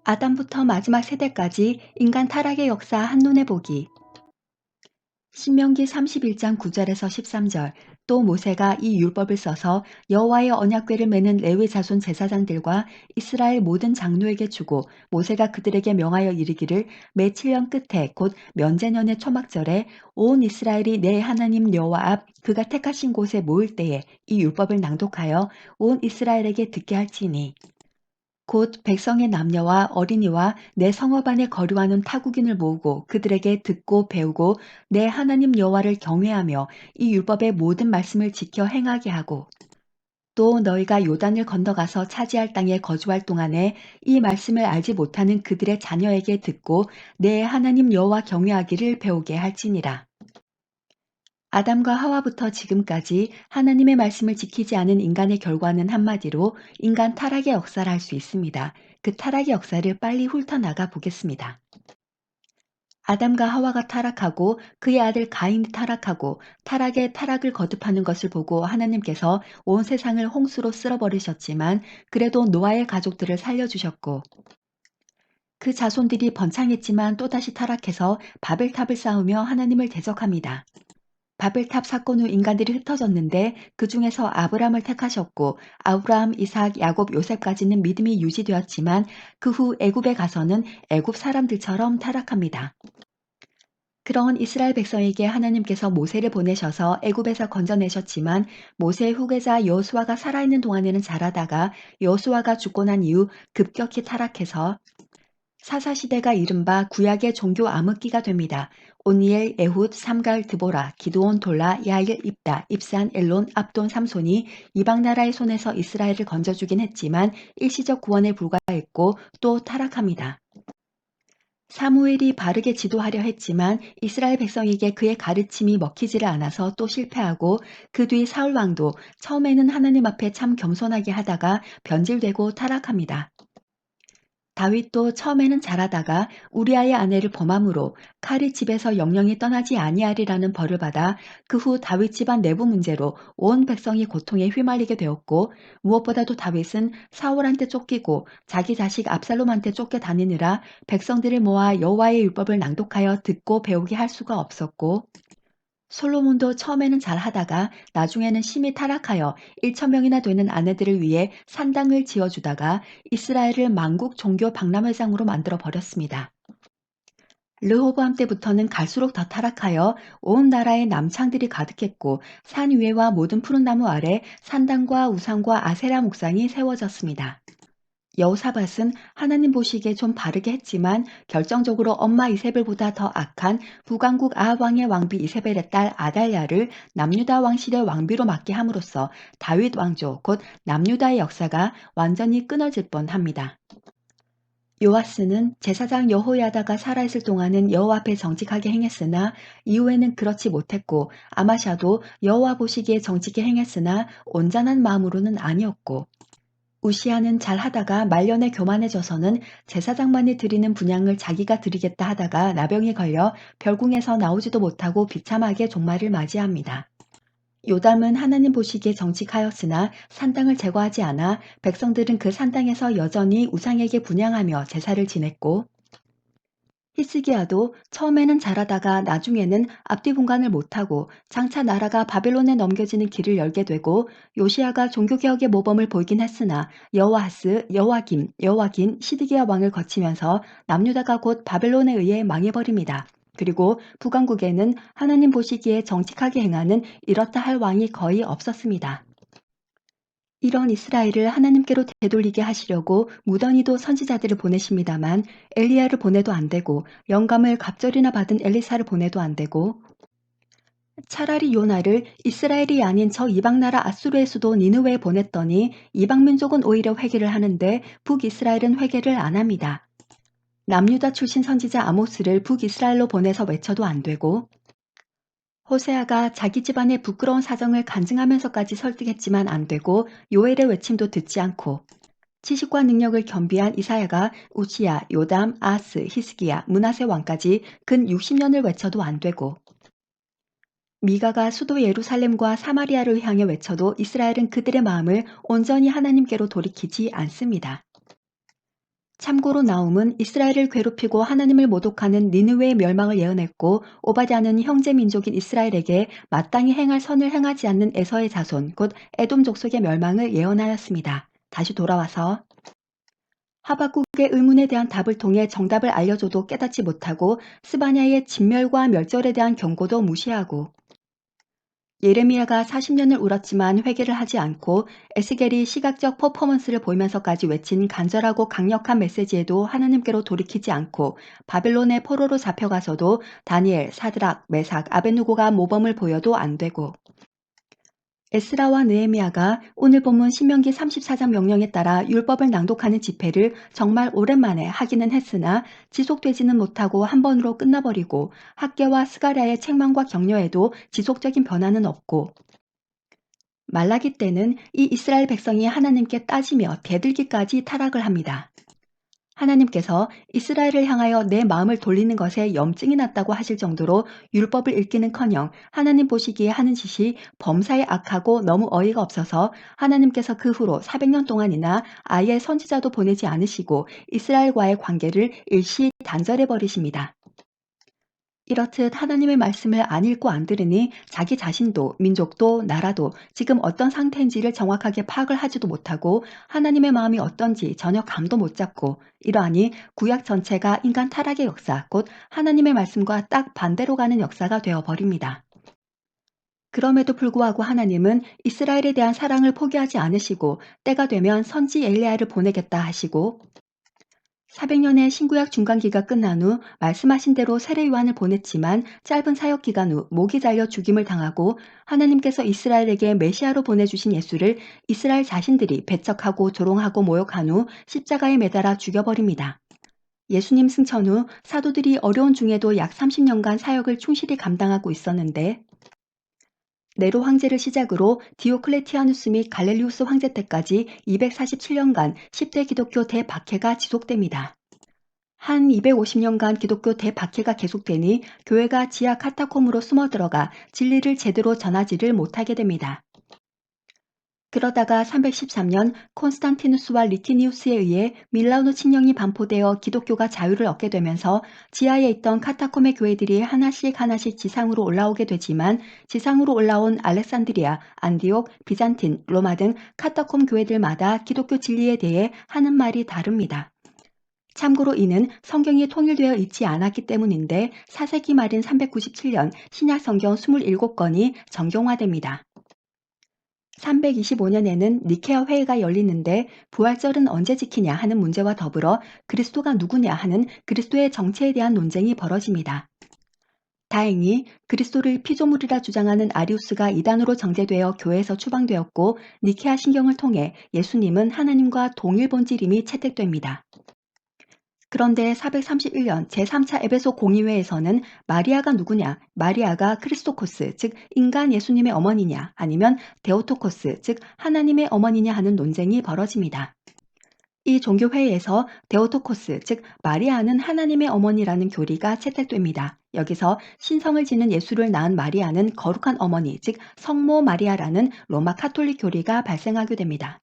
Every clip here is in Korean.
아담부터 마지막 세대까지 인간 타락의 역사 한눈에 보기. 신명기 31장 9절에서 13절. 또 모세가 이 율법을 써서 여호와의 언약궤를 메는 레위 자손 제사장들과 이스라엘 모든 장로에게 주고 모세가 그들에게 명하여 이르기를 매 7년 끝에 곧 면제년의 초막절에 온 이스라엘이 내 하나님 여호와 앞 그가 택하신 곳에 모일 때에 이 율법을 낭독하여 온 이스라엘에게 듣게 할지니 곧 백성의 남녀와 어린이와 내 성읍 안에 거류하는 타국인을 모으고 그들에게 듣고 배우고 내 하나님 여호와를 경외하며 이 율법의 모든 말씀을 지켜 행하게 하고 또 너희가 요단을 건너가서 차지할 땅에 거주할 동안에 이 말씀을 알지 못하는 그들의 자녀에게 듣고 내 하나님 여호와 경외하기를 배우게 할지니라. 아담과 하와부터 지금까지 하나님의 말씀을 지키지 않은 인간의 결과는 한마디로 인간 타락의 역사를 할 수 있습니다. 그 타락의 역사를 빨리 훑어나가 보겠습니다. 아담과 하와가 타락하고 그의 아들 가인이 타락하고 타락의 타락을 거듭하는 것을 보고 하나님께서 온 세상을 홍수로 쓸어버리셨지만 그래도 노아의 가족들을 살려주셨고 그 자손들이 번창했지만 또다시 타락해서 바벨탑을 쌓으며 하나님을 대적합니다. 바벨탑 사건 후 인간들이 흩어졌는데 그 중에서 아브람을 택하셨고 아브람, 이삭, 야곱, 요셉까지는 믿음이 유지되었지만 그 후 애굽에 가서는 애굽 사람들처럼 타락합니다. 그런 이스라엘 백성에게 하나님께서 모세를 보내셔서 애굽에서 건져내셨지만 모세의 후계자 여호수아가 살아있는 동안에는 잘하다가 여호수아가 죽고 난 이후 급격히 타락해서 사사시대가 이른바 구약의 종교 암흑기가 됩니다. 온니엘, 에훗, 삼갈, 드보라, 기드온, 돌라, 야일, 입다, 입산, 엘론, 압돈, 삼손이 이방 나라의 손에서 이스라엘을 건져주긴 했지만 일시적 구원에 불과했고 또 타락합니다. 사무엘이 바르게 지도하려 했지만 이스라엘 백성에게 그의 가르침이 먹히지를 않아서 또 실패하고 그 뒤 사울 왕도 처음에는 하나님 앞에 참 겸손하게 하다가 변질되고 타락합니다. 다윗도 처음에는 잘하다가 우리아의 아내를 범함으로 칼이 집에서 영영이 떠나지 아니하리라는 벌을 받아 그 후 다윗 집안 내부 문제로 온 백성이 고통에 휘말리게 되었고 무엇보다도 다윗은 사울한테 쫓기고 자기 자식 압살롬한테 쫓겨다니느라 백성들을 모아 여호와의 율법을 낭독하여 듣고 배우게 할 수가 없었고 솔로몬도 처음에는 잘하다가 나중에는 심히 타락하여 1,000명이나 되는 아내들을 위해 산당을 지어주다가 이스라엘을 만국 종교 박람회장으로 만들어 버렸습니다. 르호보암 때부터는 갈수록 더 타락하여 온 나라에 남창들이 가득했고 산 위에와 모든 푸른 나무 아래 산당과 우상과 아세라 목상이 세워졌습니다. 여호사밧은 하나님 보시기에 좀 바르게 했지만 결정적으로 엄마 이세벨보다 더 악한 북왕국 아합 왕의 왕비 이세벨의 딸 아달랴를 남유다 왕실의 왕비로 맡게 함으로써 다윗 왕조 곧 남유다의 역사가 완전히 끊어질 뻔합니다. 요아스는 제사장 여호야다가 살아있을 동안은 여호와 앞에 정직하게 행했으나 이후에는 그렇지 못했고 아마샤도 여호와 보시기에 정직히 행했으나 온전한 마음으로는 아니었고 우시아는 잘하다가 말년에 교만해져서는 제사장만이 드리는 분향을 자기가 드리겠다 하다가 나병에 걸려 별궁에서 나오지도 못하고 비참하게 종말을 맞이합니다. 요담은 하나님 보시기에 정직하였으나 산당을 제거하지 않아 백성들은 그 산당에서 여전히 우상에게 분향하며 제사를 지냈고 히스기야도 처음에는 잘하다가 나중에는 앞뒤 분간을 못하고 장차 나라가 바벨론에 넘겨지는 길을 열게 되고 요시야가 종교개혁의 모범을 보이긴 했으나 여호아스, 여호와긴, 시드기야 왕을 거치면서 남유다가 곧 바벨론에 의해 망해버립니다. 그리고 북왕국에는 하나님 보시기에 정직하게 행하는 이렇다 할 왕이 거의 없었습니다. 이런 이스라엘을 하나님께로 되돌리게 하시려고 무던히도 선지자들을 보내십니다만 엘리야를 보내도 안 되고 영감을 갑절이나 받은 엘리사를 보내도 안 되고 차라리 요나를 이스라엘이 아닌 저 이방 나라 아수르의 수도 니느웨에 보냈더니 이방 민족은 오히려 회개를 하는데 북이스라엘은 회개를 안 합니다. 남유다 출신 선지자 아모스를 북이스라엘로 보내서 외쳐도 안 되고 호세아가 자기 집안의 부끄러운 사정을 간증하면서까지 설득했지만 안 되고 요엘의 외침도 듣지 않고 지식과 능력을 겸비한 이사야가 우시야, 요담, 아스, 히스기야, 므낫세 왕까지 근 60년을 외쳐도 안 되고 미가가 수도 예루살렘과 사마리아를 향해 외쳐도 이스라엘은 그들의 마음을 온전히 하나님께로 돌이키지 않습니다. 참고로 나움은 이스라엘을 괴롭히고 하나님을 모독하는 니느웨의 멸망을 예언했고, 오바댜는 형제 민족인 이스라엘에게 마땅히 행할 선을 행하지 않는 에서의 자손, 곧 에돔 족속의 멸망을 예언하였습니다. 다시 돌아와서 하박국의 의문에 대한 답을 통해 정답을 알려줘도 깨닫지 못하고, 스바냐의 진멸과 멸절에 대한 경고도 무시하고, 예레미야가 40년을 울었지만 회개를 하지 않고, 에스겔이 시각적 퍼포먼스를 보이면서까지 외친 간절하고 강력한 메시지에도 하나님께로 돌이키지 않고, 바벨론의 포로로 잡혀가서도 다니엘, 사드락, 메삭, 아벤누고가 모범을 보여도 안 되고, 에스라와 느헤미야가 오늘 본문 신명기 34장 명령에 따라 율법을 낭독하는 집회를 정말 오랜만에 하기는 했으나 지속되지는 못하고 한 번으로 끝나버리고, 학개와 스가랴의 책망과 격려에도 지속적인 변화는 없고, 말라기 때는 이 이스라엘 백성이 하나님께 따지며 대들기까지 타락을 합니다. 하나님께서 이스라엘을 향하여 내 마음을 돌리는 것에 염증이 났다고 하실 정도로 율법을 읽기는커녕 하나님 보시기에 하는 짓이 범사에 악하고 너무 어이가 없어서 하나님께서 그 후로 400년 동안이나 아예 선지자도 보내지 않으시고 이스라엘과의 관계를 일시 단절해 버리십니다. 이렇듯 하나님의 말씀을 안 읽고 안 들으니 자기 자신도 민족도 나라도 지금 어떤 상태인지를 정확하게 파악을 하지도 못하고 하나님의 마음이 어떤지 전혀 감도 못 잡고, 이러하니 구약 전체가 인간 타락의 역사, 곧 하나님의 말씀과 딱 반대로 가는 역사가 되어 버립니다. 그럼에도 불구하고 하나님은 이스라엘에 대한 사랑을 포기하지 않으시고 때가 되면 선지 엘리야를 보내겠다 하시고, 400년의 신구약 중간기가 끝난 후 말씀하신 대로 세례 요한을 보냈지만 짧은 사역 기간 후 목이 잘려 죽임을 당하고, 하나님께서 이스라엘에게 메시아로 보내주신 예수를 이스라엘 자신들이 배척하고 조롱하고 모욕한 후 십자가에 매달아 죽여버립니다. 예수님 승천 후 사도들이 어려운 중에도 약 30년간 사역을 충실히 감당하고 있었는데, 네로 황제를 시작으로 디오클레티아누스 및 갈렐리우스 황제 때까지 247년간 10대 기독교 대박해가 지속됩니다. 한 250년간 기독교 대박해가 계속되니 교회가 지하 카타콤으로 숨어 들어가 진리를 제대로 전하지를 못하게 됩니다. 그러다가 313년 콘스탄티누스와 리티니우스에 의해 밀라노 칙령이 반포되어 기독교가 자유를 얻게 되면서 지하에 있던 카타콤의 교회들이 하나씩 하나씩 지상으로 올라오게 되지만, 지상으로 올라온 알렉산드리아, 안디옥, 비잔틴, 로마 등 카타콤 교회들마다 기독교 진리에 대해 하는 말이 다릅니다. 참고로 이는 성경이 통일되어 있지 않았기 때문인데, 4세기 말인 397년 신약 성경 27권이 정경화됩니다. 325년에는 니케아 회의가 열리는데 부활절은 언제 지키냐 하는 문제와 더불어 그리스도가 누구냐 하는 그리스도의 정체에 대한 논쟁이 벌어집니다. 다행히 그리스도를 피조물이라 주장하는 아리우스가 이단으로 정제되어 교회에서 추방되었고, 니케아 신경을 통해 예수님은 하나님과 동일 본질임이 채택됩니다. 그런데 431년 제3차 에베소 공의회에서는 마리아가 누구냐, 마리아가 크리스토코스, 즉 인간 예수님의 어머니냐, 아니면 데오토코스, 즉 하나님의 어머니냐 하는 논쟁이 벌어집니다. 이 종교회의에서 데오토코스, 즉 마리아는 하나님의 어머니라는 교리가 채택됩니다. 여기서 신성을 지닌 예수를 낳은 마리아는 거룩한 어머니, 즉 성모 마리아라는 로마 카톨릭 교리가 발생하게 됩니다.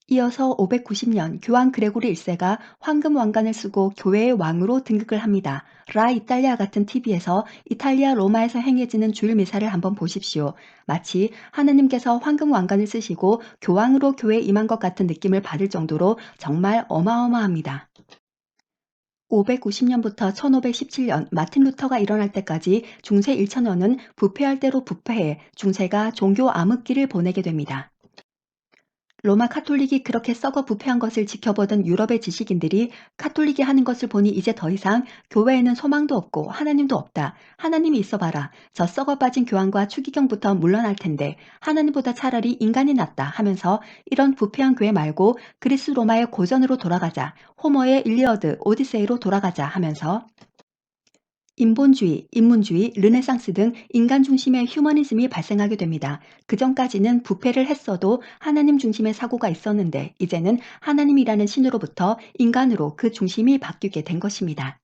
이어서 590년 교황 그레고리 1세가 황금 왕관을 쓰고 교회의 왕으로 등극을 합니다. 라 이탈리아 같은 TV에서 이탈리아 로마에서 행해지는 주일 미사를 한번 보십시오. 마치 하느님께서 황금 왕관을 쓰시고 교황으로 교회에 임한 것 같은 느낌을 받을 정도로 정말 어마어마합니다. 590년부터 1517년 마틴 루터가 일어날 때까지 중세 1천년은 부패할 대로 부패해 중세가 종교 암흑기를 보내게 됩니다. 로마 카톨릭이 그렇게 썩어 부패한 것을 지켜보던 유럽의 지식인들이 카톨릭이 하는 것을 보니 이제 더 이상 교회에는 소망도 없고 하나님도 없다. 하나님이 있어 봐라. 저 썩어 빠진 교황과 추기경부터 물러날 텐데 하나님보다 차라리 인간이 낫다 하면서 이런 부패한 교회 말고 그리스 로마의 고전으로 돌아가자. 호머의 일리어드, 오디세이로 돌아가자 하면서 인본주의, 인문주의, 르네상스 등 인간 중심의 휴머니즘이 발생하게 됩니다. 그전까지는 부패를 했어도 하나님 중심의 사고가 있었는데 이제는 하나님이라는 신으로부터 인간으로 그 중심이 바뀌게 된 것입니다.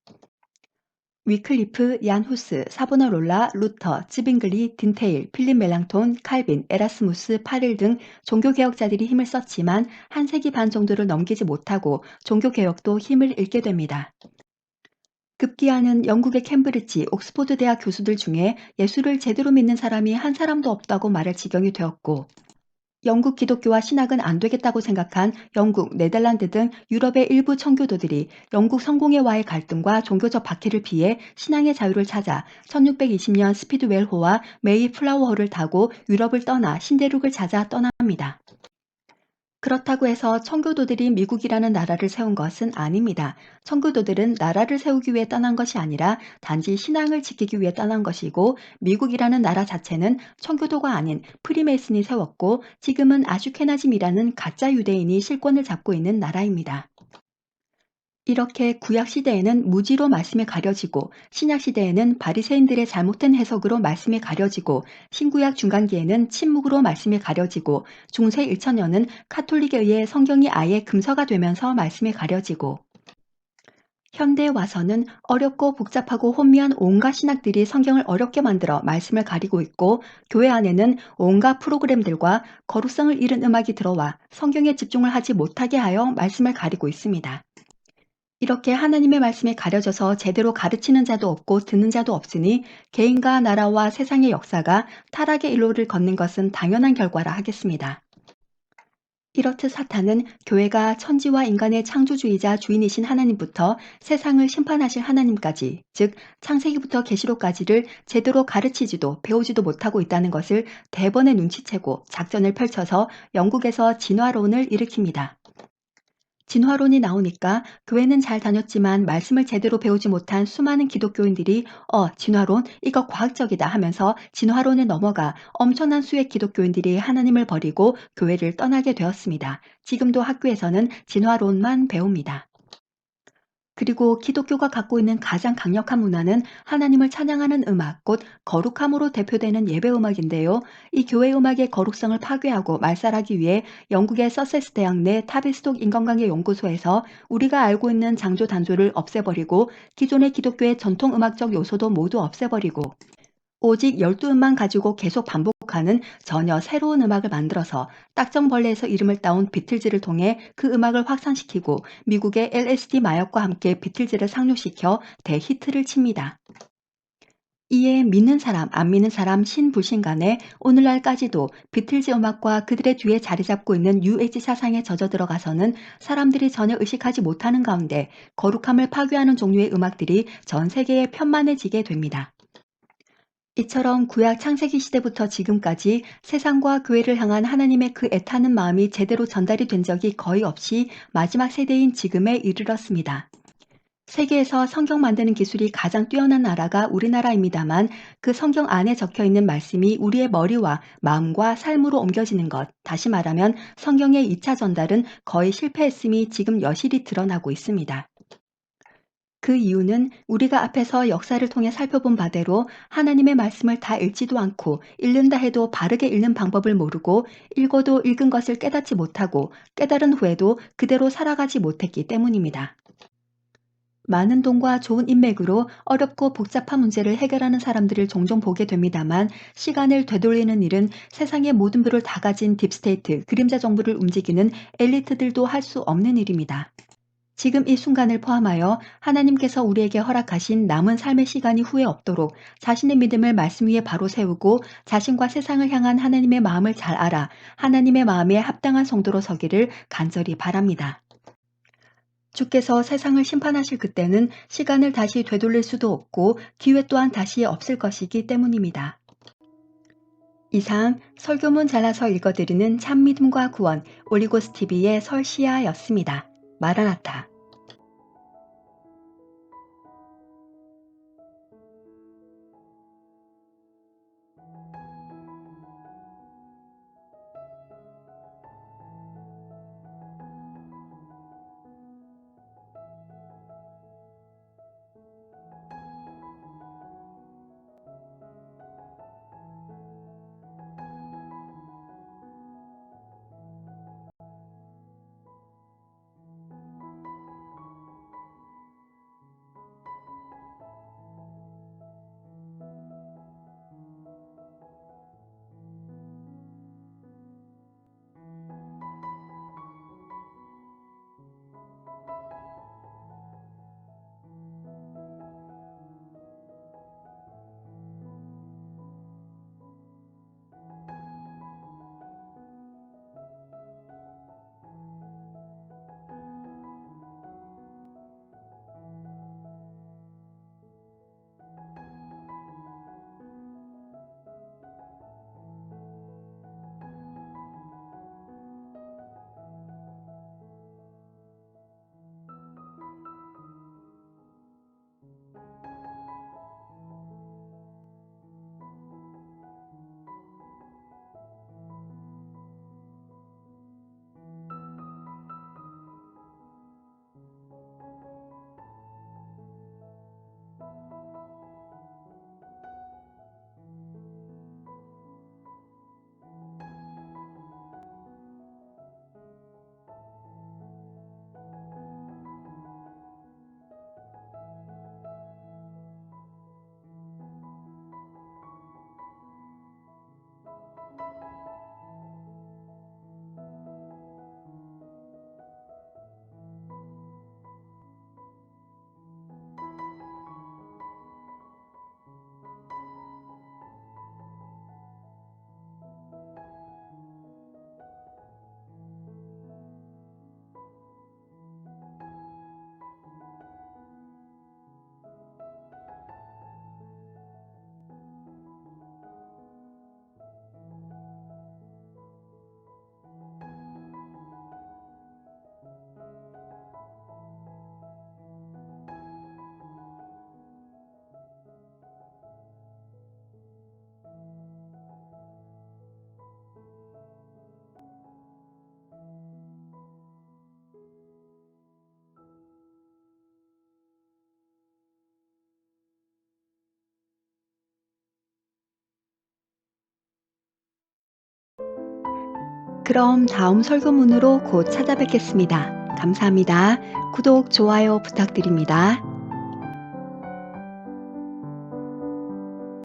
위클리프, 얀 후스, 사보나롤라, 루터, 츠빙글리, 딘테일, 필립 멜랑톤, 칼빈, 에라스무스, 파릴 등 종교개혁자들이 힘을 썼지만 한 세기 반 정도를 넘기지 못하고 종교개혁도 힘을 잃게 됩니다. 급기야는 영국의 캠브리지, 옥스포드 대학 교수들 중에 예수를 제대로 믿는 사람이 한 사람도 없다고 말할 지경이 되었고, 영국 기독교와 신학은 안 되겠다고 생각한 영국, 네덜란드 등 유럽의 일부 청교도들이 영국 성공회와의 갈등과 종교적 박해를 피해 신앙의 자유를 찾아 1620년 스피드웰호와 메이 플라워호를 타고 유럽을 떠나 신대륙을 찾아 떠납니다. 그렇다고 해서 청교도들이 미국이라는 나라를 세운 것은 아닙니다. 청교도들은 나라를 세우기 위해 떠난 것이 아니라 단지 신앙을 지키기 위해 떠난 것이고, 미국이라는 나라 자체는 청교도가 아닌 프리메이슨이 세웠고, 지금은 아슈케나즘이라는 가짜 유대인이 실권을 잡고 있는 나라입니다. 이렇게 구약 시대에는 무지로 말씀이 가려지고, 신약 시대에는 바리새인들의 잘못된 해석으로 말씀이 가려지고, 신구약 중간기에는 침묵으로 말씀이 가려지고, 중세 1천년은 카톨릭에 의해 성경이 아예 금서가 되면서 말씀이 가려지고, 현대에 와서는 어렵고 복잡하고 혼미한 온갖 신학들이 성경을 어렵게 만들어 말씀을 가리고 있고, 교회 안에는 온갖 프로그램들과 거룩성을 잃은 음악이 들어와 성경에 집중을 하지 못하게 하여 말씀을 가리고 있습니다. 이렇게 하나님의 말씀이 가려져서 제대로 가르치는 자도 없고 듣는 자도 없으니 개인과 나라와 세상의 역사가 타락의 일로를 걷는 것은 당연한 결과라 하겠습니다. 이렇듯 사탄은 교회가 천지와 인간의 창조주이자 주인이신 하나님부터 세상을 심판하실 하나님까지, 즉 창세기부터 계시록까지를 제대로 가르치지도 배우지도 못하고 있다는 것을 대번에 눈치채고 작전을 펼쳐서 영국에서 진화론을 일으킵니다. 진화론이 나오니까 교회는 잘 다녔지만 말씀을 제대로 배우지 못한 수많은 기독교인들이 진화론 이거 과학적이다 하면서 진화론에 넘어가 엄청난 수의 기독교인들이 하나님을 버리고 교회를 떠나게 되었습니다. 지금도 학교에서는 진화론만 배웁니다. 그리고 기독교가 갖고 있는 가장 강력한 문화는 하나님을 찬양하는 음악, 곧 거룩함으로 대표되는 예배 음악인데요. 이 교회 음악의 거룩성을 파괴하고 말살하기 위해 영국의 서섹스 대학 내 타비스톡 인간관계 연구소에서 우리가 알고 있는 장조 단조를 없애버리고, 기존의 기독교의 전통 음악적 요소도 모두 없애버리고, 오직 12음만 가지고 계속 반복하는 전혀 새로운 음악을 만들어서 딱정벌레에서 이름을 따온 비틀즈를 통해 그 음악을 확산시키고, 미국의 LSD 마약과 함께 비틀즈를 상륙시켜 대히트를 칩니다. 이에 믿는 사람, 안 믿는 사람, 신불신 간에 오늘날까지도 비틀즈 음악과 그들의 뒤에 자리 잡고 있는 뉴에이지 사상에 젖어 들어가서는 사람들이 전혀 의식하지 못하는 가운데 거룩함을 파괴하는 종류의 음악들이 전 세계에 편만해지게 됩니다. 이처럼 구약 창세기 시대부터 지금까지 세상과 교회를 향한 하나님의 그 애타는 마음이 제대로 전달이 된 적이 거의 없이 마지막 세대인 지금에 이르렀습니다. 세계에서 성경 만드는 기술이 가장 뛰어난 나라가 우리나라입니다만, 그 성경 안에 적혀 있는 말씀이 우리의 머리와 마음과 삶으로 옮겨지는 것, 다시 말하면 성경의 2차 전달은 거의 실패했음이 지금 여실히 드러나고 있습니다. 그 이유는 우리가 앞에서 역사를 통해 살펴본 바대로 하나님의 말씀을 다 읽지도 않고, 읽는다 해도 바르게 읽는 방법을 모르고, 읽어도 읽은 것을 깨닫지 못하고 깨달은 후에도 그대로 살아가지 못했기 때문입니다. 많은 돈과 좋은 인맥으로 어렵고 복잡한 문제를 해결하는 사람들을 종종 보게 됩니다만, 시간을 되돌리는 일은 세상의 모든 부를 다 가진 딥스테이트, 그림자 정부를 움직이는 엘리트들도 할 수 없는 일입니다. 지금 이 순간을 포함하여 하나님께서 우리에게 허락하신 남은 삶의 시간이 후회 없도록 자신의 믿음을 말씀 위에 바로 세우고, 자신과 세상을 향한 하나님의 마음을 잘 알아 하나님의 마음에 합당한 성도로 서기를 간절히 바랍니다. 주께서 세상을 심판하실 그때는 시간을 다시 되돌릴 수도 없고 기회 또한 다시 없을 것이기 때문입니다. 이상 설교문 잘라서 읽어드리는 참믿음과 구원 올리고스TV의 설시아였습니다. 마라나타. 그럼 다음 설교문으로 곧 찾아뵙겠습니다. 감사합니다. 구독, 좋아요 부탁드립니다.